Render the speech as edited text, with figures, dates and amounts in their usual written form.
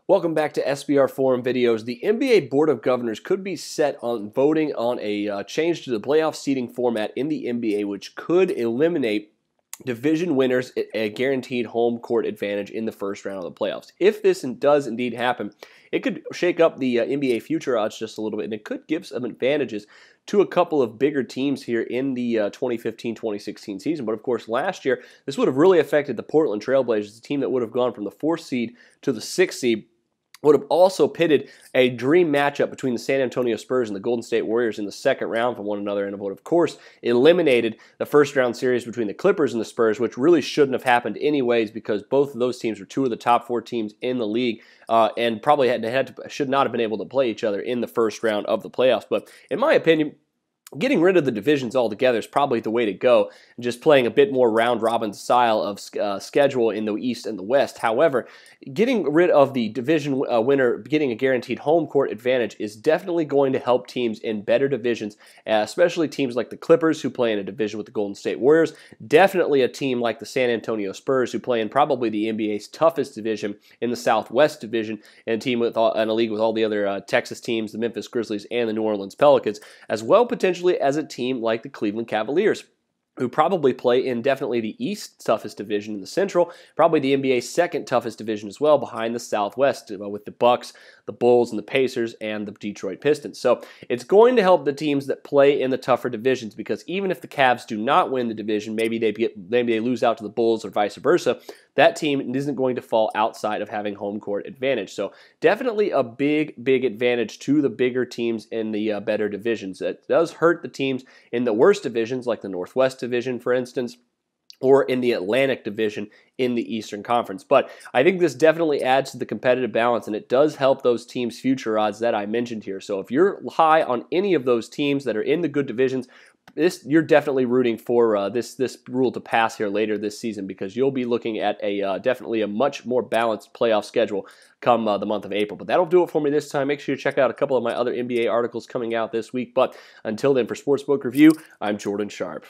Welcome back to SBR Forum videos. The NBA Board of Governors could be set on voting on a change to the playoff seeding format in the NBA, which could eliminate division winners a guaranteed home court advantage in the first round of the playoffs. If this does indeed happen, it could shake up the NBA future odds just a little bit, and it could give some advantages to a couple of bigger teams here in the 2015-2016 season. But of course, last year, this would have really affected the Portland Trailblazers, a team that would have gone from the 4th seed to the 6th seed. Would have also pitted a dream matchup between the San Antonio Spurs and the Golden State Warriors in the second round from one another, and would, of course, eliminated the first round series between the Clippers and the Spurs, which really shouldn't have happened anyways because both of those teams were two of the top 4 teams in the league and probably should not have been able to play each other in the first round of the playoffs. But in my opinion, getting rid of the divisions altogether is probably the way to go, and just playing a bit more round-robin style of schedule in the East and the West. However, getting rid of the division winner getting a guaranteed home court advantage is definitely going to help teams in better divisions, especially teams like the Clippers, who play in a division with the Golden State Warriors. Definitely a team like the San Antonio Spurs, who play in probably the NBA's toughest division in the Southwest Division, and a team with in a league with all the other Texas teams, the Memphis Grizzlies, and the New Orleans Pelicans, as well potentially as a team like the Cleveland Cavaliers, who probably play in definitely the East toughest division in the Central, probably the NBA's second toughest division as well, behind the Southwest, with the Bucks, the Bulls, and the Pacers, and the Detroit Pistons. So it's going to help the teams that play in the tougher divisions, because even if the Cavs do not win the division, maybe they lose out to the Bulls or vice versa, that team isn't going to fall outside of having home court advantage. So definitely a big advantage to the bigger teams in the better divisions. It does hurt the teams in the worst divisions, like the Northwest Division, for instance, or in the Atlantic Division in the Eastern Conference. But I think this definitely adds to the competitive balance, and it does help those teams' future odds that I mentioned here. So if you're high on any of those teams that are in the good divisions, you're definitely rooting for this rule to pass here later this season, because you'll be looking at definitely a much more balanced playoff schedule come the month of April. But that'll do it for me this time. Make sure you check out a couple of my other NBA articles coming out this week. But until then, for Sportsbook Review, I'm Jordan Sharp.